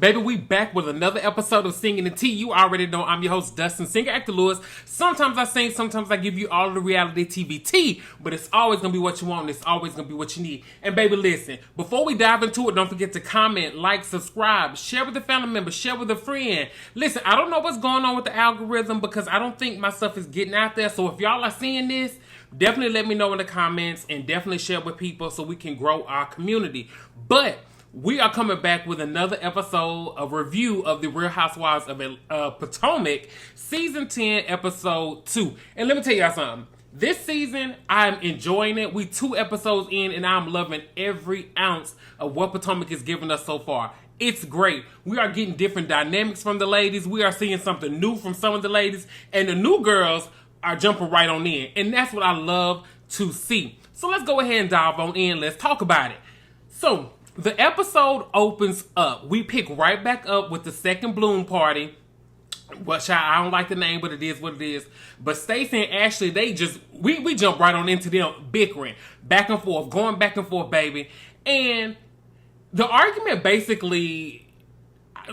Baby, we back with another episode of Singing the Tea. You already know I'm your host, Dustin, singer, actor Lewis. Sometimes I sing, sometimes I give you all of the reality TV tea, but it's always going to be what you want, and it's always going to be what you need. And baby, listen, before we dive into it, don't forget to comment, like, subscribe, share with a family member, share with a friend. Listen, I don't know what's going on with the algorithm because I don't think my stuff is getting out there, so if y'all are seeing this, definitely let me know in the comments and definitely share with people so we can grow our community. But we are coming back with another episode, a review of the Real Housewives of Potomac, Season 10, Episode 2. And let me tell y'all something. This season, I'm enjoying it. We 2 episodes in, and I'm loving every ounce of what Potomac is giving us so far. It's great. We are getting different dynamics from the ladies. We are seeing something new from some of the ladies. And the new girls are jumping right on in. And that's what I love to see. So let's go ahead and dive on in. Let's talk about it. So the episode opens up. We pick right back up with the second bloom party. Which I don't like the name, but it is what it is. But Stacey and Ashley, they just, we jump right on into them bickering. Back and forth, going back and forth, baby. And the argument basically,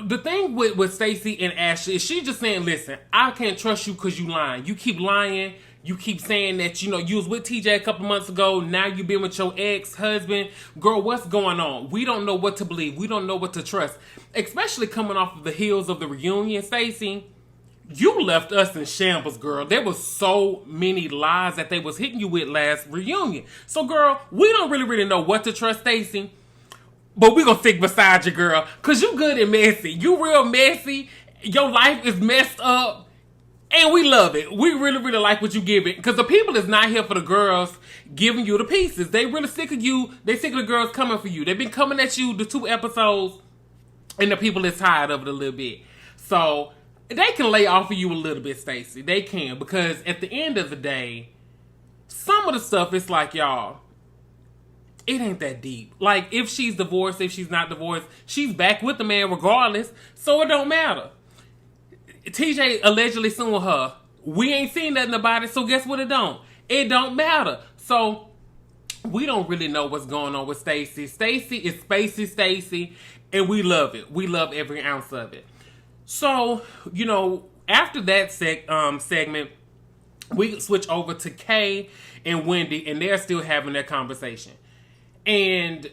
the thing with Stacey and Ashley is she just saying, listen, I can't trust you because you lying. You keep lying. You keep saying that, you was with TJ a couple months ago. Now you've been with your ex-husband. Girl, what's going on? We don't know what to believe. We don't know what to trust. Especially coming off of the heels of the reunion, Stacey. You left us in shambles, girl. There was so many lies that they was hitting you with last reunion. So, girl, we don't really know what to trust, Stacey. But we gonna stick beside you, girl. Because you good and messy. You real messy. Your life is messed up. And we love it. We really like what you give it. Because the people is not here for the girls giving you the pieces. They really sick of you. They sick of the girls coming for you. They've been coming at you the 2 episodes. And the people is tired of it a little bit. So they can lay off of you a little bit, Stacey. They can. Because at the end of the day, some of the stuff is like, y'all, it ain't that deep. Like, if she's divorced, if she's not divorced, she's back with the man regardless. So it don't matter. TJ allegedly suing her. We ain't seen nothing about it, so guess what? It don't matter. So we don't really know what's going on with Stacey. Stacey is Spacey Stacey, and we love it. We love every ounce of it. So, after that segment, we switch over to Kay and Wendy, and they're still having their conversation. And,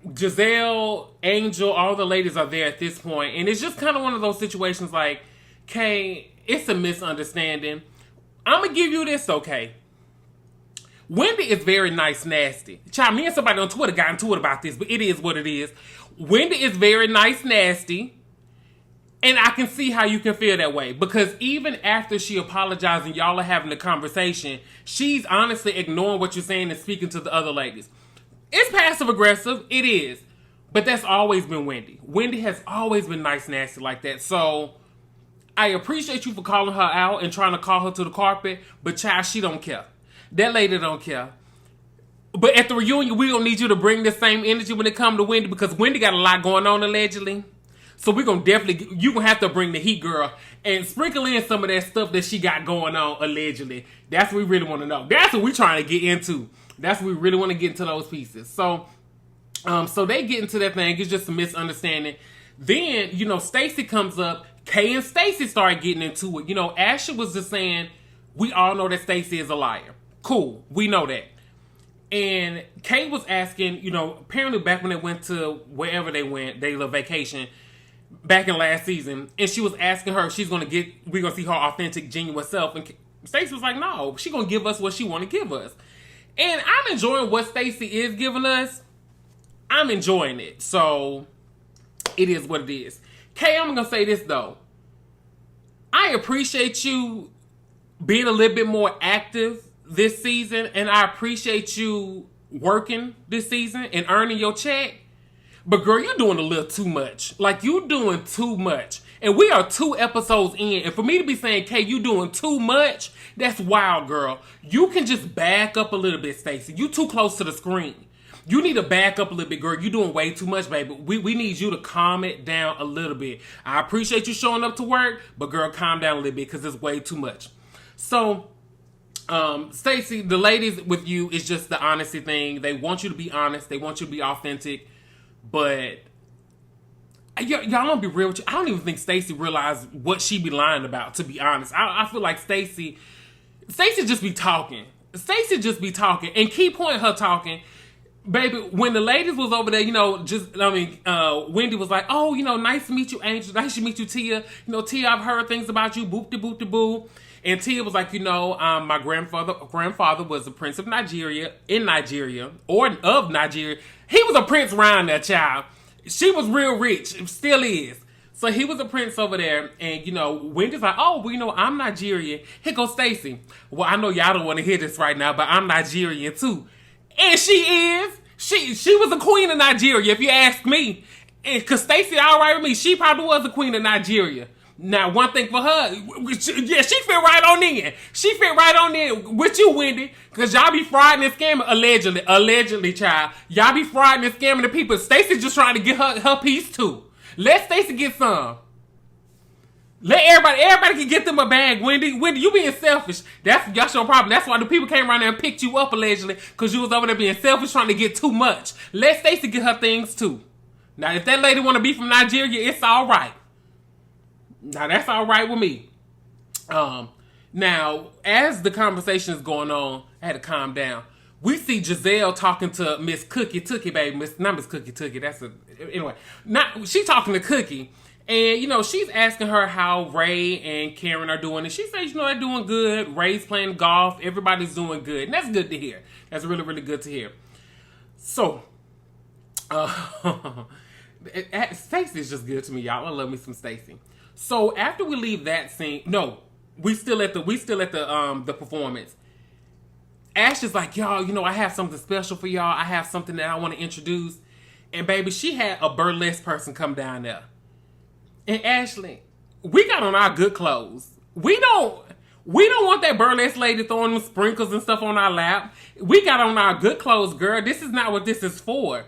Gizelle, Angel, all the ladies are there at this point. And it's just kind of one of those situations like, Kay, it's a misunderstanding. I'm going to give you this, okay? Wendy is very nice, nasty. Child, me and somebody on Twitter got into it about this, but it is what it is. Wendy is very nice, nasty. And I can see how you can feel that way. Because even after she apologized and y'all are having a conversation, she's honestly ignoring what you're saying and speaking to the other ladies. It's passive aggressive. It is. But that's always been Wendy. Wendy has always been nice, nasty like that. So I appreciate you for calling her out and trying to call her to the carpet. But child, she don't care. That lady don't care. But at the reunion, we don't need you to bring the same energy when it comes to Wendy. Because Wendy got a lot going on allegedly. So we're going to definitely, you're going to have to bring the heat, girl. And sprinkle in some of that stuff that she got going on allegedly. That's what we really want to know. That's what we're trying to get into. That's what we really want to get into those pieces. So they get into that thing. It's just a misunderstanding. Then, Stacey comes up. Kay and Stacey start getting into it. Ashley was just saying, we all know that Stacey is a liar. Cool. We know that. And Kay was asking, apparently back when they went to wherever they went, their little vacation, back in last season, and she was asking her if we're going to see her authentic, genuine self. And Stacey was like, no, she's going to give us what she want to give us. And I'm enjoying what Stacey is giving us. I'm enjoying it. So, it is what it is. Kay, I'm going to say this, though. I appreciate you being a little bit more active this season. And I appreciate you working this season and earning your check. But, girl, you're doing a little too much. Like, you're doing too much. And we are 2 episodes in. And for me to be saying, Kay, you doing too much, that's wild, girl. You can just back up a little bit, Stacey. You too close to the screen. You need to back up a little bit, girl. You doing way too much, baby. We need you to calm it down a little bit. I appreciate you showing up to work, but, girl, calm down a little bit because it's way too much. So, Stacey, the ladies with you is just the honesty thing. They want you to be honest. They want you to be authentic. But y'all gonna be real with you. I don't even think Stacey realized what she be lying about, to be honest. I feel like Stacey just be talking. Stacey just be talking. And key point her talking, baby, when the ladies was over there, Wendy was like, oh, nice to meet you, Angel. Nice to meet you, Tia. Tia, I've heard things about you. Boop de boop de boo. And Tia was like, my grandfather was a prince of Nigeria, or of Nigeria. He was a prince around that child. She was real rich, still is. So he was a prince over there, and Wendy's like, oh, well, I'm Nigerian. Here goes Stacey. Well, I know y'all don't want to hear this right now, but I'm Nigerian too. And she is. She was a queen of Nigeria, if you ask me. And because Stacey all right with me, she probably was a queen of Nigeria. Now, one thing for her, she fit right on in. She fit right on in with you, Wendy, because y'all be frauding and scamming, allegedly, child. Y'all be frauding and scamming the people. Stacey just trying to get her piece too. Let Stacey get some. Let everybody can get them a bag, Wendy, you being selfish. That's your problem. That's why the people came around there and picked you up, allegedly, because you was over there being selfish, trying to get too much. Let Stacey get her things too. Now, if that lady want to be from Nigeria, it's all right. Now, that's all right with me. Now, as the conversation is going on, I had to calm down. We see Gizelle talking to Miss Cookie Tookie, baby. Not Miss Cookie Tookie. Anyway. She talking to Cookie. And, she's asking her how Ray and Karen are doing. And she says, they're doing good. Ray's playing golf. Everybody's doing good. And that's good to hear. That's really, really good to hear. So, Stacey is just good to me, y'all. I love me some Stacey. So after we leave that scene, we still at the performance. Ash is like, y'all, I have something special for y'all. I have something that I want to introduce. And baby, she had a burlesque person come down there. And Ashley, we got on our good clothes. We don't want that burlesque lady throwing them sprinkles and stuff on our lap. We got on our good clothes, girl. This is not what this is for.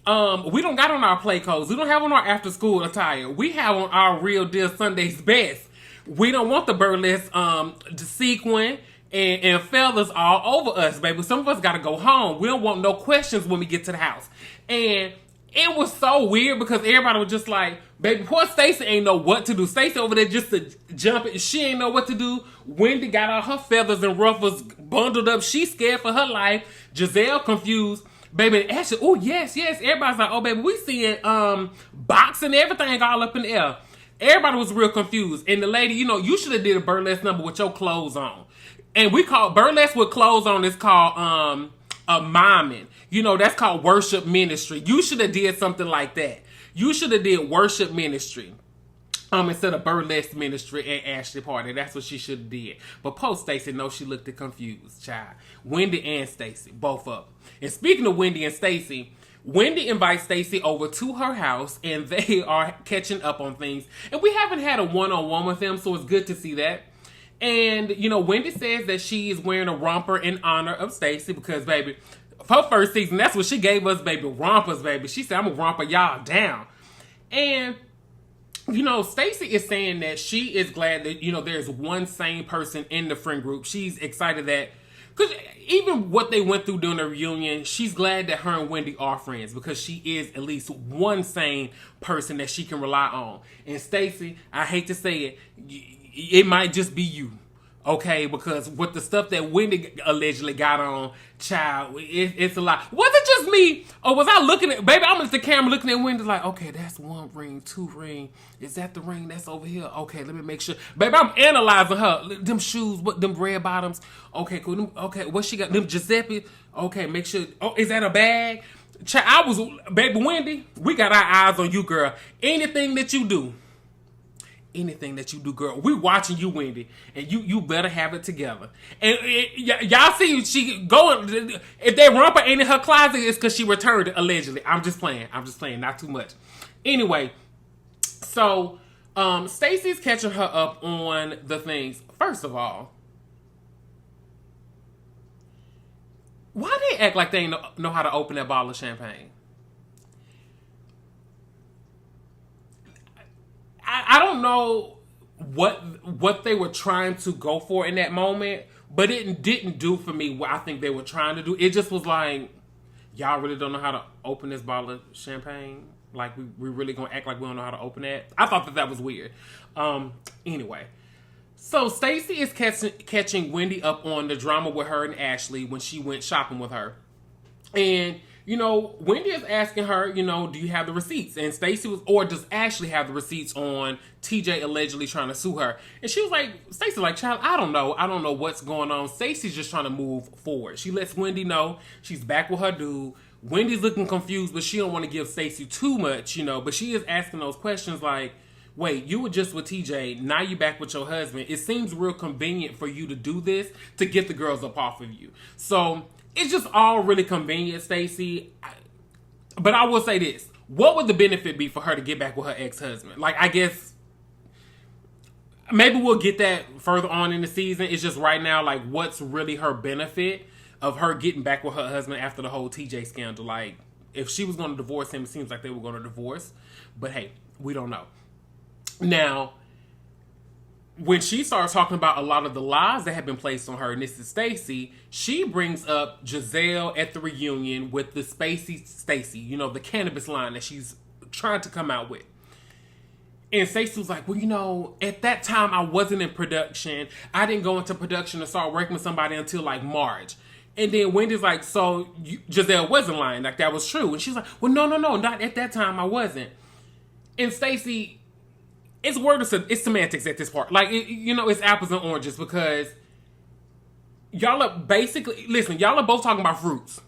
We don't got on our play clothes. We don't have on our after school attire. We have on our real deal Sunday's best. We don't want the burlesque, the sequin and feathers all over us, baby. Some of us got to go home. We don't want no questions when we get to the house. And it was so weird because everybody was just like, baby, poor Stacey ain't know what to do. Stacey over there just to jump it. She ain't know what to do. Wendy got all her feathers and ruffles bundled up. She scared for her life. Giselle confused. Baby, Ashley, oh, yes. Everybody's like, oh, baby, we seeing boxing, everything all up in the air. Everybody was real confused. And the lady, you should have did a burlesque number with your clothes on. And we call burlesque with clothes on is called a miming. That's called worship ministry. You should have did something like that. You should have did worship ministry. Instead of burlesque ministry at Ashley party. That's what she should have did. But post Stacey, no, she looked confused, child. Wendy and Stacey, both of them. And speaking of Wendy and Stacey, Wendy invites Stacey over to her house and they are catching up on things. And we haven't had a one-on-one with them, so it's good to see that. And, Wendy says that she is wearing a romper in honor of Stacey because, baby, her first season, that's what she gave us, baby, rompers, baby. She said, I'm going to romper y'all down. And Stacey is saying that she is glad that, there's one sane person in the friend group. She's excited that, because even what they went through during the reunion, she's glad that her and Wendy are friends because she is at least one sane person that she can rely on. And Stacey, I hate to say it, it might just be you. Okay, because with the stuff that Wendy allegedly got on, child, it's a lot. Was it just me? Or was I looking at, baby, I'm at the camera looking at Wendy like, okay, that's one ring, two ring. Is that the ring that's over here? Okay, let me make sure. Baby, I'm analyzing her. Them shoes, them red bottoms. Okay, cool. Okay, what she got? Them Giuseppe. Okay, make sure. Oh, is that a bag? Child, baby Wendy, we got our eyes on you, girl. Anything that you do, girl, we watching you, Wendy, and you better have it together. And y'all see she going. If that romper ain't in her closet, it's because she returned it allegedly. I'm just playing, not too much. Anyway, so Stacey's catching her up on the things. First of all, why they act like they know how to open that bottle of champagne? I don't know what they were trying to go for in that moment, but it didn't do for me what I think they were trying to do. It just was like, y'all really don't know how to open this bottle of champagne? Like, we really gonna act like we don't know how to open that? I thought that was weird. Anyway. So, Stacey is catching Wendy up on the drama with her and Ashley when she went shopping with her. And, Wendy is asking her, do you have the receipts? And or does Ashley have the receipts on TJ allegedly trying to sue her? And she was like, Stacey, like, child, I don't know. I don't know what's going on. Stacey's just trying to move forward. She lets Wendy know she's back with her dude. Wendy's looking confused, but she don't want to give Stacey too much, but she is asking those questions like, wait, you were just with TJ, now you back with your husband. It seems real convenient for you to do this to get the girls up off of you. So it's just all really convenient, Stacey. But I will say this. What would the benefit be for her to get back with her ex-husband? Like, I guess maybe we'll get that further on in the season. It's just right now, like, what's really her benefit of her getting back with her husband after the whole TJ scandal? Like, if she was going to divorce him, it seems like they were going to divorce. But hey, we don't know. Now, when she starts talking about a lot of the lies that have been placed on her, and this is Stacey, she brings up Gizelle at the reunion with the Stacey, the cannabis line that she's trying to come out with. And Stacey was like, well, at that time I wasn't in production. I didn't go into production and start working with somebody until like March. And then Wendy's like, so Gizelle wasn't lying, like that was true. And she's like, well, no, not at that time, I wasn't. And Stacey, it's semantics at this part. Like, it's apples and oranges because y'all are both talking about fruits.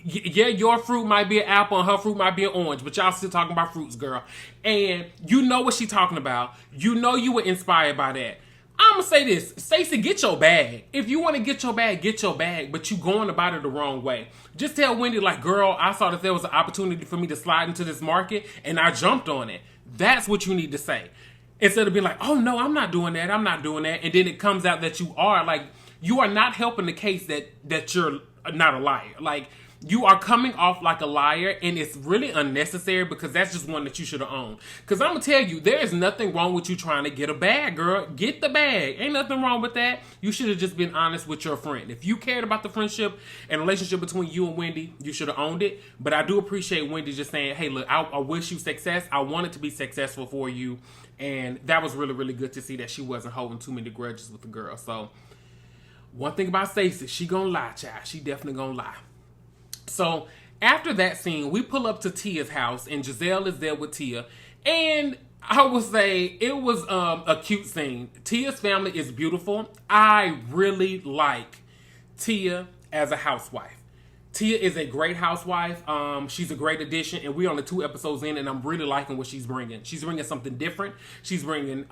Yeah, your fruit might be an apple and her fruit might be an orange, but y'all still talking about fruits, girl. And you know what she's talking about. You know you were inspired by that. I'm going to say this. Stacey, get your bag. If you want to get your bag, but you going about it the wrong way. Just tell Wendy, like, girl, I saw that there was an opportunity for me to slide into this market, and I jumped on it. That's what you need to say. Instead of being like, oh, no, I'm not doing that. And then it comes out that you are. Like, you are not helping the case that you're not a liar. Like, you are coming off like a liar, and it's really unnecessary because that's just one that you should have owned. Because I'm going to tell you, there is nothing wrong with you trying to get a bag, girl. Get the bag. Ain't nothing wrong with that. You should have just been honest with your friend. If you cared about the friendship and relationship between you and Wendy, you should have owned it. But I do appreciate Wendy just saying, hey, look, I wish you success. I want it to be successful for you. And that was really, really good to see that she wasn't holding too many grudges with the girl. So, one thing about Stacey, she gonna lie, child. She definitely gonna lie. So, after that scene, we pull up to Tia's house, and Gizelle is there with Tia. And I would say it was a cute scene. Tia's family is beautiful. I really like Tia as a housewife. Tia is a great housewife. She's a great addition, and we're on the 2 episodes in, and I'm really liking what she's bringing. She's bringing something different. She's bringing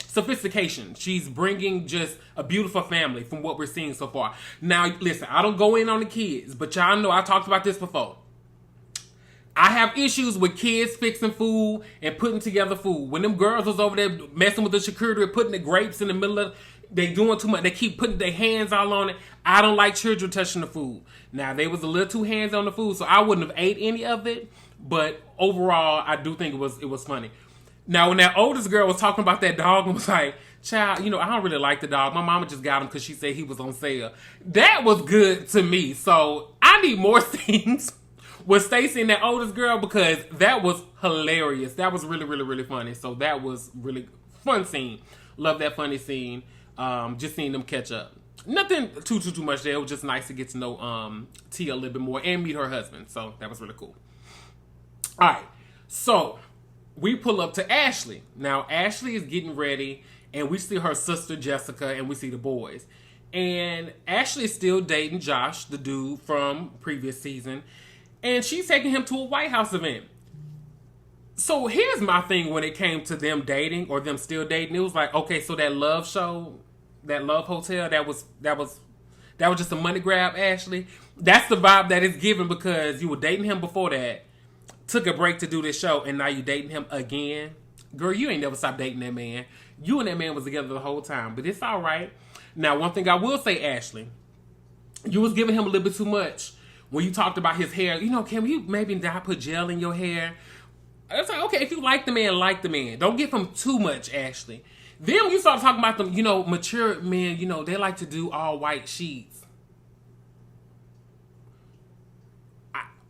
sophistication. She's bringing just a beautiful family from what we're seeing so far. Now, listen, I don't go in on the kids, but y'all know I talked about this before. I have issues with kids fixing food and putting together food. When them girls was over there messing with the charcuterie, putting the grapes in the middle of, they doing too much. They keep putting their hands all on it. I don't like children touching the food. Now, they was a little too hands on the food, so I wouldn't have ate any of it. But overall, I do think it was funny. Now, when that oldest girl was talking about that dog and was like, child, I don't really like the dog. My mama just got him because she said he was on sale. That was good to me. So, I need more scenes with Stacey and that oldest girl because that was hilarious. That was really, really, really funny. So, that was really fun scene. Love that funny scene. Just seeing them catch up. Nothing too much there. It was just nice to get to know Tia a little bit more and meet her husband. So that was really cool. All right. So we pull up to Ashley. Now Ashley is getting ready and we see her sister Jessica and we see the boys. And Ashley is still dating Josh, the dude from previous season. And she's taking him to a White House event. So here's my thing when it came to them dating or them still dating. It was like, okay, so that love show, that love hotel, that was just a money grab, Ashley. That's the vibe that it's given because you were dating him before that, took a break to do this show, and now you dating him again. Girl, you ain't never stopped dating that man. You and that man was together the whole time, but it's all right. Now, one thing I will say, Ashley, you was giving him a little bit too much when you talked about his hair. Can you maybe not put gel in your hair? It's like, okay, if you like the man, like the man. Don't give him too much, Ashley. Then when you start talking about them, mature men, they like to do all white sheets.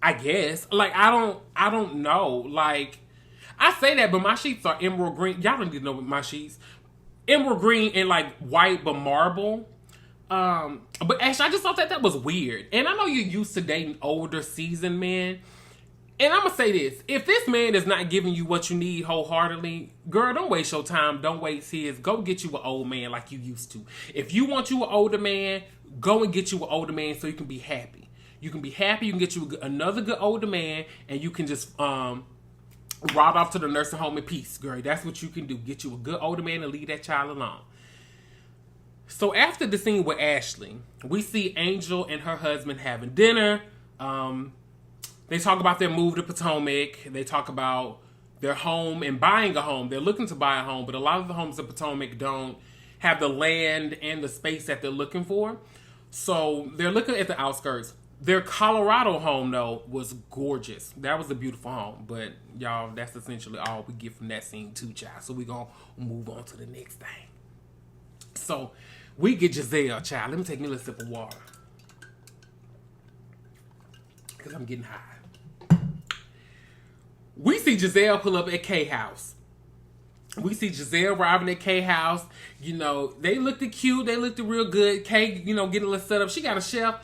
I guess. Like, I don't know. Like, I say that, but my sheets are emerald green. Y'all don't need to know my sheets. Emerald green and like white but marble. But actually, I just thought that was weird. And I know you're used to dating older, seasoned men. And I'm going to say this. If this man is not giving you what you need wholeheartedly, girl, don't waste your time. Don't waste his. Go get you an old man like you used to. If you want you an older man, go and get you an older man so you can be happy. You can be happy. You can get you another good older man, and you can just ride off to the nursing home in peace, girl. That's what you can do. Get you a good older man and leave that child alone. So after the scene with Ashley, we see Angel and her husband having dinner. They talk about their move to Potomac. They talk about their home and buying a home. They're looking to buy a home, but a lot of the homes in Potomac don't have the land and the space that they're looking for. So they're looking at the outskirts. Their Colorado home, though, was gorgeous. That was a beautiful home. But, y'all, that's essentially all we get from that scene, too, child. So we're going to move on to the next thing. So we get Gizelle, child. Let me take me a little sip of water, because I'm getting high. We see Gizelle pull up at K house. We see Gizelle arriving at K house. You know, they looked cute. They looked real good. K, you know, getting a little set up. She got a chef.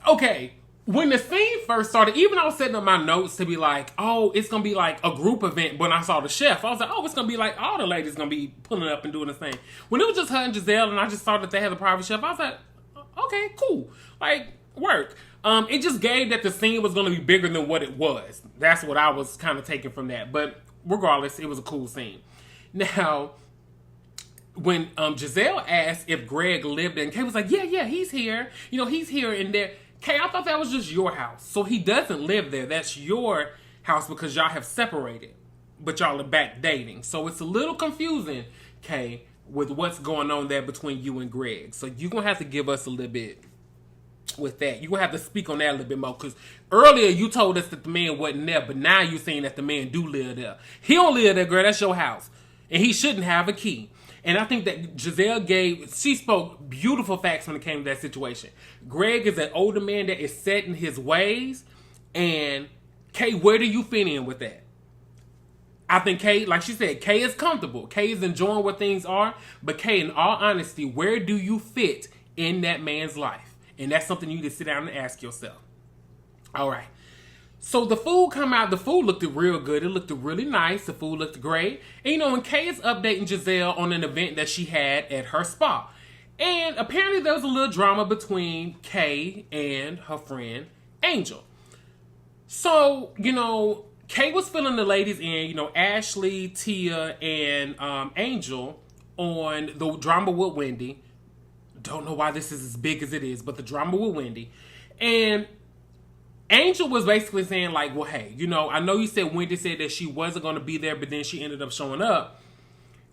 Okay, when the scene first started, even I was setting up my notes to be like, oh, it's going to be like a group event. When I saw the chef, I was like, oh, it's going to be like all the ladies going to be pulling up and doing the thing. When it was just her and Gizelle, and I just saw that they had a private chef, I was like, okay, cool. Like, work. It just gave that the scene was going to be bigger than what it was. That's what I was kind of taking from that. But regardless, it was a cool scene. Now, when Gizelle asked if Greg lived there, and Kay was like, yeah, he's here. You know, he's here and there. Kay, I thought that was just your house. So he doesn't live there. That's your house because y'all have separated. But y'all are back dating. So it's a little confusing, Kay, with what's going on there between you and Greg. So you're going to have to give us a little bit with that. You're going to have to speak on that a little bit more. Because earlier you told us that the man wasn't there. But now you're saying that the man do live there. He don't live there, girl. That's your house. And he shouldn't have a key. And I think that Gizelle she spoke beautiful facts when it came to that situation. Greg is an older man that is set in his ways. And Kay, where do you fit in with that? I think Kay, like she said, Kay is comfortable. Kay is enjoying what things are. But Kay, in all honesty, where do you fit in that man's life? And that's something you need to sit down and ask yourself. All right. So the food come out. The food looked real good. It looked really nice. The food looked great. And, you know, and Kay is updating Gizelle on an event that she had at her spa. And apparently there was a little drama between Kay and her friend Angel. So, you know, Kay was filling the ladies in, you know, Ashley, Tia, and Angel on the drama with Wendy. Don't know why this is as big as it is, but the drama with Wendy. And Angel was basically saying like, well, hey, you know, I know you said Wendy said that she wasn't going to be there, but then she ended up showing up.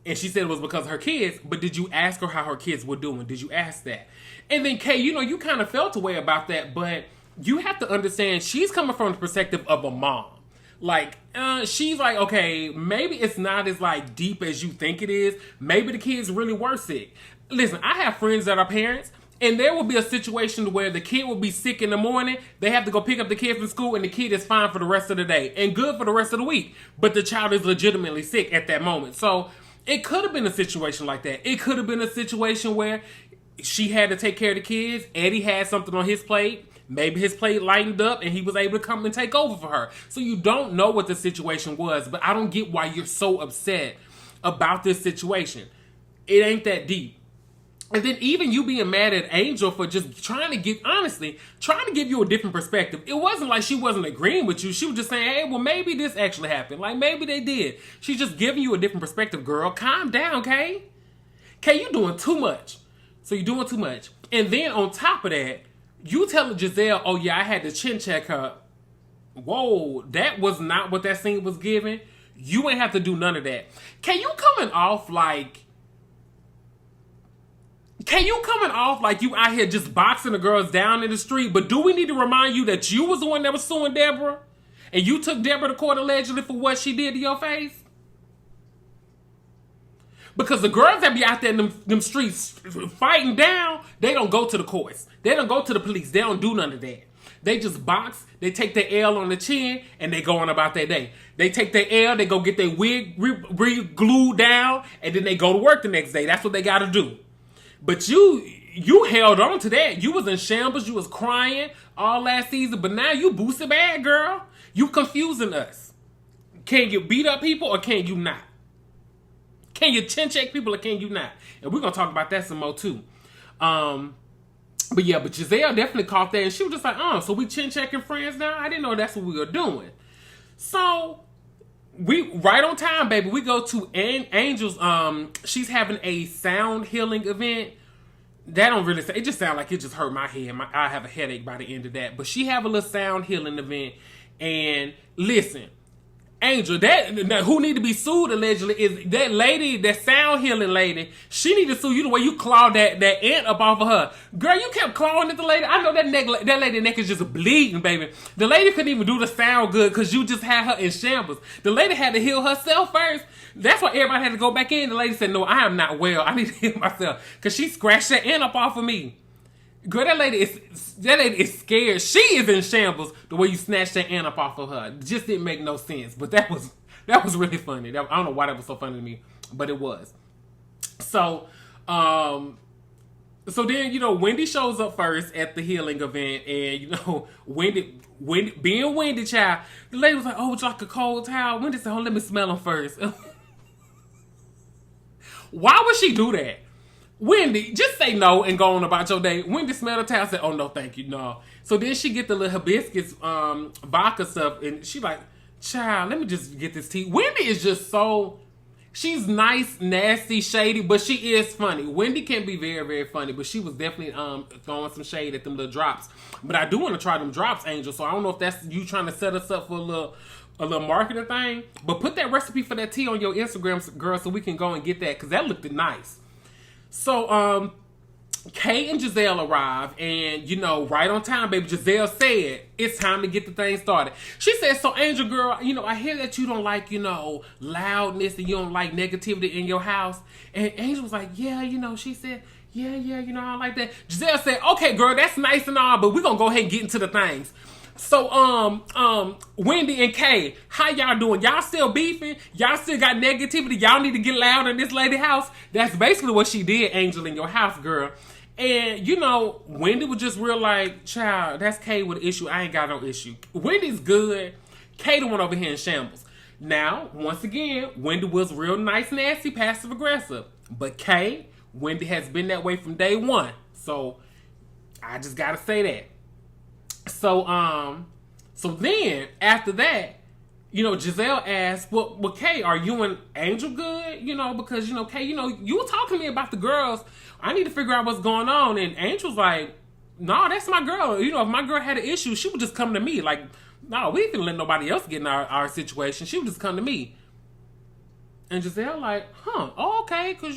And she said it was because of her kids, but did you ask her how her kids were doing? Did you ask that? And then Kay, you know, you kind of felt a way about that, but you have to understand she's coming from the perspective of a mom. Like, she's like, okay, maybe it's not as like deep as you think it is. Maybe the kids really were sick. Listen, I have friends that are parents, and there will be a situation where the kid will be sick in the morning. They have to go pick up the kid from school, and the kid is fine for the rest of the day and good for the rest of the week. But the child is legitimately sick at that moment. So it could have been a situation like that. It could have been a situation where she had to take care of the kids. Eddie had something on his plate. Maybe his plate lightened up and he was able to come and take over for her. So you don't know what the situation was, but I don't get why you're so upset about this situation. It ain't that deep. And then even you being mad at Angel for just trying to give you a different perspective. It wasn't like she wasn't agreeing with you. She was just saying, hey, well, maybe this actually happened. Like, maybe they did. She's just giving you a different perspective, girl. Calm down, Kay. Kay, you doing too much. So you're doing too much. And then on top of that, you telling Gizelle, oh, yeah, I had to chin check her. Whoa, that was not what that scene was giving. You ain't have to do none of that. Kay, you coming off like you out here just boxing the girls down in the street, but do we need to remind you that you was the one that was suing Deborah? And you took Deborah to court allegedly for what she did to your face? Because the girls that be out there in them streets fighting down, they don't go to the courts. They don't go to the police. They don't do none of that. They just box, they take their L on the chin, and they go on about their day. They take their L, they go get their wig re-glued down, and then they go to work the next day. That's what they got to do. But you held on to that. You was in shambles, you was crying all last season, but now you boosted bad, girl. You confusing us. Can you beat up people or can you not? Can you chin check people or can you not? And we're going to talk about that some more too. But Gizelle definitely caught that and she was just like, so we chin checking friends now? I didn't know that's what we were doing. So we right on time, baby. We go to Angel's. She's having a sound healing event. That don't really say. It just sounds like it just hurt my head. I have a headache by the end of that. But she have a little sound healing event. And listen, Angel, that who need to be sued allegedly is that lady, that sound healing lady. She need to sue you the way you clawed that ant up off of her. Girl, you kept clawing at the lady. I know that lady neck is just bleeding, baby. The lady couldn't even do the sound good because you just had her in shambles. The lady had to heal herself first. That's why everybody had to go back in. The lady said, no, I am not well. I need to heal myself. Because she scratched that ant up off of me. Girl, that lady is scared. She is in shambles the way you snatched that ant up off of her. It just didn't make no sense. But that was really funny. I don't know why that was so funny to me. But it was. So, then, Wendy shows up first at the healing event. And, Wendy, being Wendy, child, the lady was like, would you like a cold towel? Wendy said, let me smell them first. Why would she do that? Wendy, just say no and go on about your day. Wendy smelled the towel, said, oh, no, thank you, no. So then she get the little hibiscus vodka stuff, and she like, child, let me just get this tea. Wendy is just so, she's nice, nasty, shady, but she is funny. Wendy can be very, very funny, but she was definitely throwing some shade at them little drops. But I do want to try them drops, Angel, so I don't know if that's you trying to set us up for a little marketing thing. But put that recipe for that tea on your Instagram, girl, so we can go and get that, because that looked nice. So, Kay and Gizelle arrive, and, right on time, baby, Gizelle said, it's time to get the thing started. She said, so, Angel girl, I hear that you don't like, loudness, and you don't like negativity in your house. And Angel was like, yeah, she said, yeah, I don't like that. Gizelle said, okay, girl, that's nice and all, but we're going to go ahead and get into the things. So, Wendy and Kay, how y'all doing? Y'all still beefing? Y'all still got negativity? Y'all need to get loud in this lady's house? That's basically what she did, Angel, in your house, girl. And, Wendy was just real like, child, that's Kay with an issue. I ain't got no issue. Wendy's good. Kay the one over here in shambles. Now, once again, Wendy was real nice, nasty, passive-aggressive. But Kay, Wendy has been that way from day one. So, I just gotta say that. So then after that, Gizelle asked, well, Kay, are you and Angel good? Because, Kay, you were talking to me about the girls. I need to figure out what's going on. And Angel's like, no, that's my girl. If my girl had an issue, she would just come to me. Like, no, we didn't let nobody else get in our situation. She would just come to me. And Gizelle like, okay, because,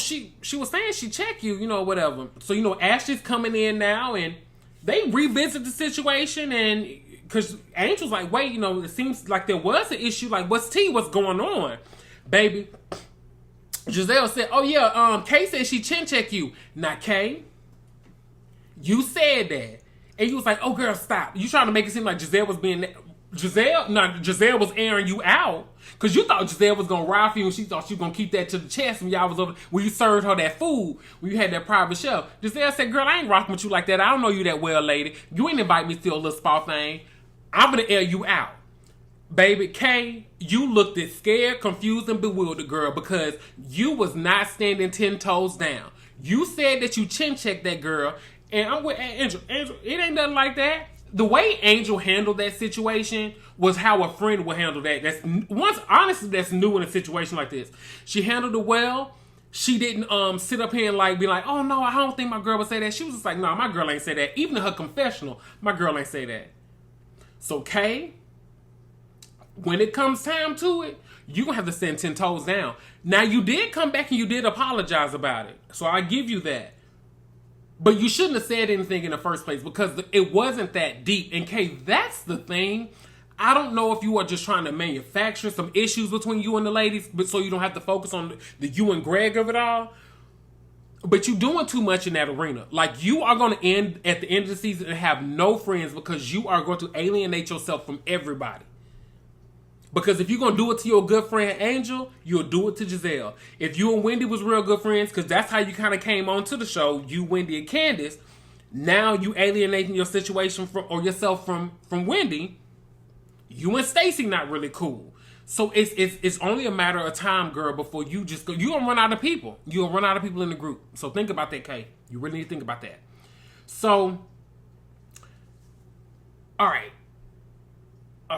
she was saying she checked you, whatever. So, Ashley's coming in now, and they revisit the situation, and because Angel's like, wait, it seems like there was an issue. Like, what's going on? Baby, Gizelle said, oh yeah, Kay said she chin check you. Now, Kay, you said that. And you was like, oh girl, stop. You trying to make it seem like Gizelle was airing you out. Because you thought Gizelle was going to ride for you, and she thought she was going to keep that to the chest when y'all was over, when you served her that food, when you had that private chef. Gizelle said, girl, I ain't rocking with you like that. I don't know you that well, lady. You ain't invite me to a little spa thing. I'm going to air you out. Baby, Kay, you looked as scared, confused, and bewildered, girl, because you was not standing 10 toes down. You said that you chin checked that girl, and I'm with Angel. Angel, it ain't nothing like that. The way Angel handled that situation was how a friend would handle that. Honestly, that's new in a situation like this. She handled it well. She didn't sit up here and be like, oh no, I don't think my girl would say that. She was just like, no, my girl ain't say that. Even in her confessional, my girl ain't say that. So, Kay, when it comes time to it, you're going to have to stand 10 toes down. Now, you did come back and you did apologize about it. So, I give you that. But you shouldn't have said anything in the first place because it wasn't that deep. And Kay, that's the thing. I don't know if you are just trying to manufacture some issues between you and the ladies, but so you don't have to focus on the you and Greg of it all. But you're doing too much in that arena. Like, you are going to end at the end of the season and have no friends because you are going to alienate yourself from everybody. Because if you're going to do it to your good friend Angel, you'll do it to Gizelle. If you and Wendy was real good friends, because that's how you kind of came onto the show, you, Wendy, and Candace, now you alienating your situation or yourself from Wendy. You and Stacey not really cool. So it's only a matter of time, girl, before you just go. You're going to run out of people. You're going to run out of people in the group. So think about that, Kay. You really need to think about that. So, all right.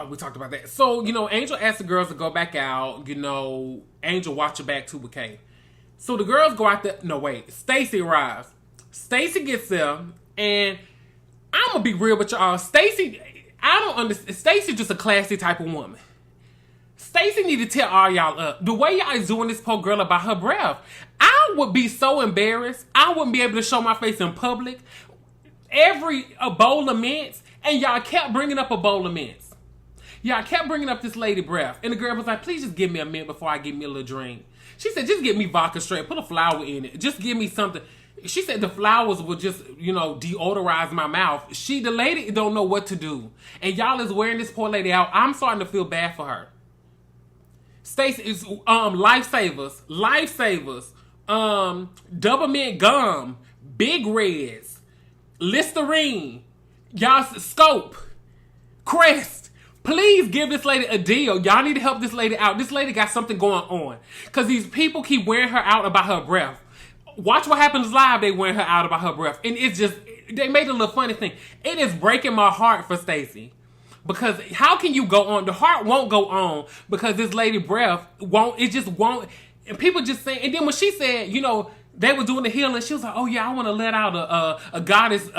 We talked about that. So, Angel asked the girls to go back out. Angel watch her back too with Kay. So the girls go out there. No, wait. Stacey arrives. Stacey gets there. And I'm going to be real with y'all. Stacey, I don't understand. Stacey just a classy type of woman. Stacey need to tell all y'all up. The way y'all is doing this poor girl about her breath, I would be so embarrassed. I wouldn't be able to show my face in public. A bowl of mints, and y'all kept bringing up a bowl of mints. Y'all kept bringing up this lady breath, and the girl was like, please just give me a mint before I give me a little drink. She said, just give me vodka straight, put a flower in it. Just give me something. She said the flowers would just, deodorize my mouth. The lady don't know what to do. And y'all is wearing this poor lady out. I'm starting to feel bad for her. Stacey is lifesavers, double mint gum, Big Reds, Listerine, y'all Scope, Crest. Please give this lady a deal. Y'all need to help this lady out. This lady got something going on because these people keep wearing her out about her breath. Watch What Happens Live. They wearing her out about her breath, and it's just they made a little funny thing. It is breaking my heart for Stacey. Because how can you go on? The heart won't go on because this lady breath won't. It just won't. And people just say. And then when she said, they were doing the healing, she was like, "Oh yeah, I want to let out a goddess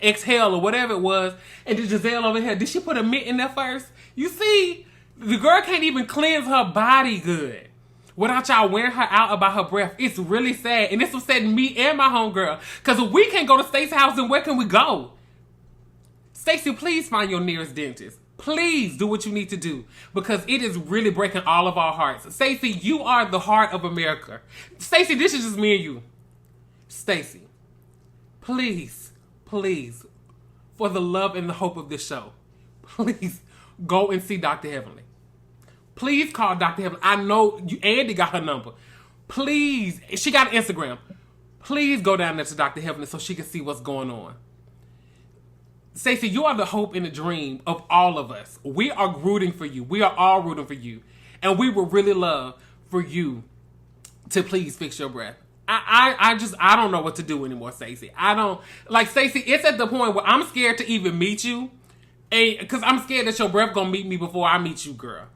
exhale or whatever it was." And then Gizelle over here, did she put a mint in there first? You see, the girl can't even cleanse her body good without y'all wearing her out about her breath. It's really sad, and this was said to me and my homegirl. Because if we can't go to Stacey's house, then where can we go? Stacey, please find your nearest dentist. Please do what you need to do because it is really breaking all of our hearts. Stacey, you are the heart of America. Stacey, this is just me and you. Stacey, please, for the love and the hope of this show, please go and see Dr. Heavenly. Please call Dr. Heavenly. I know Andy got her number. Please, she got an Instagram. Please go down there to Dr. Heavenly so she can see what's going on. Stacey, you are the hope and the dream of all of us. We are rooting for you. We are all rooting for you. And we would really love for you to please fix your breath. I don't know what to do anymore, Stacey. Stacey, it's at the point where I'm scared to even meet you. Because I'm scared that your breath gonna meet me before I meet you, girl.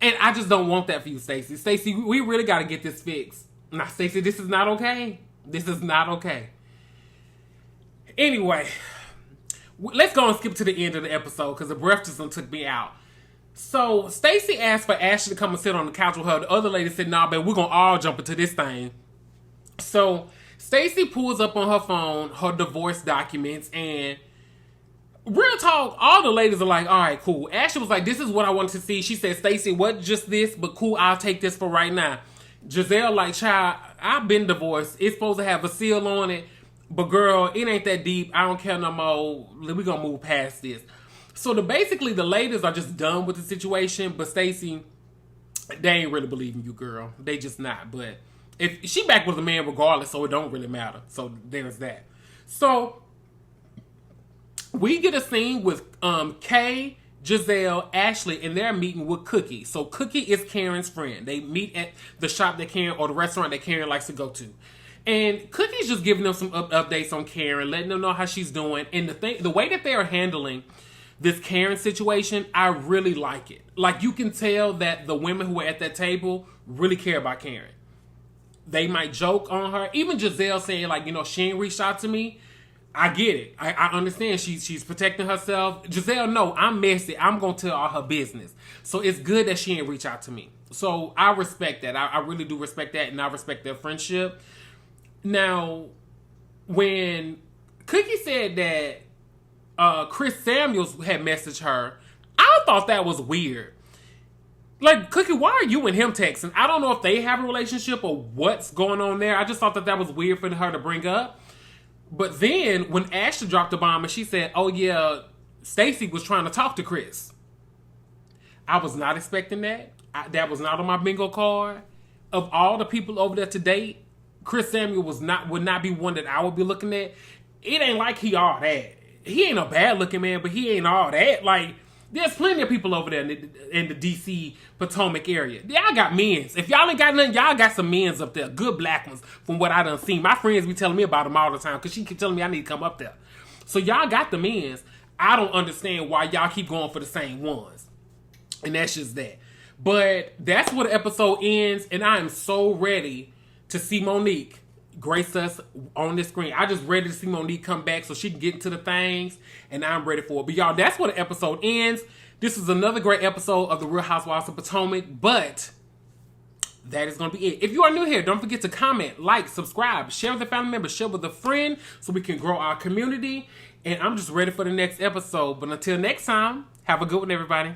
And I just don't want that for you, Stacey. Stacey, we really gotta get this fixed. Now, Stacey, this is not okay. This is not okay. Anyway, let's go and skip to the end of the episode because the breath just took me out. So Stacey asked for Ashley to come and sit on the couch with her. The other lady said, "Nah, babe, we're gonna all jump into this thing." So Stacey pulls up on her phone her divorce documents, and real talk, all the ladies are like, "All right, cool." Ashley was like, "This is what I wanted to see." She said, "Stacey, what just this? But cool, I'll take this for right now." Gizelle like, "Child, I've been divorced. It's supposed to have a seal on it. But girl, it ain't that deep. I don't care no more. We're going to move past this." So basically the ladies are just done with the situation. But Stacey, they ain't really believing you, girl. They just not. But if she back with a man regardless, so it don't really matter. So there's that. So we get a scene with Kay, Gizelle, Ashley, and they're meeting with Cookie. So Cookie is Karen's friend. They meet at the shop that Karen, or the restaurant that Karen likes to go to. And Cookie's just giving them some updates on Karen, letting them know how she's doing. And the way that they are handling this Karen situation, I really like it. Like, you can tell that the women who are at that table really care about Karen. They might joke on her. Even Gizelle saying, like, she ain't reached out to me. I get it. I understand she's protecting herself. Gizelle, no, I'm messy. I'm going to tell all her business. So it's good that she ain't reach out to me. So I respect that. I really do respect that, and I respect their friendship. Now, when Cookie said that Chris Samuels had messaged her, I thought that was weird. Like, Cookie, why are you and him texting? I don't know if they have a relationship or what's going on there. I just thought that was weird for her to bring up. But then, when Ashley dropped the bomb and she said, oh yeah, Stacey was trying to talk to Chris. I was not expecting that. That was not on my bingo card. Of all the people over there to date, Chris Samuel would not be one that I would be looking at. It ain't like he all that. He ain't a bad looking man, but he ain't all that. Like, there's plenty of people over there in the DC Potomac area. Y'all got men's. If y'all ain't got nothing, y'all got some men's up there. Good black ones from what I done seen. My friends be telling me about them all the time because she keep telling me I need to come up there. So y'all got the men's. I don't understand why y'all keep going for the same ones. And that's just that. But that's where the episode ends. And I am so ready to see Monique grace us on the screen. I just ready to see Monique come back so she can get into the things, and I'm ready for it. But y'all, that's where the episode ends. This is another great episode of The Real Housewives of Potomac, but that is going to be it. If you are new here, don't forget to comment, like, subscribe, share with a family member, share with a friend so we can grow our community. And I'm just ready for the next episode. But until next time, have a good one, everybody.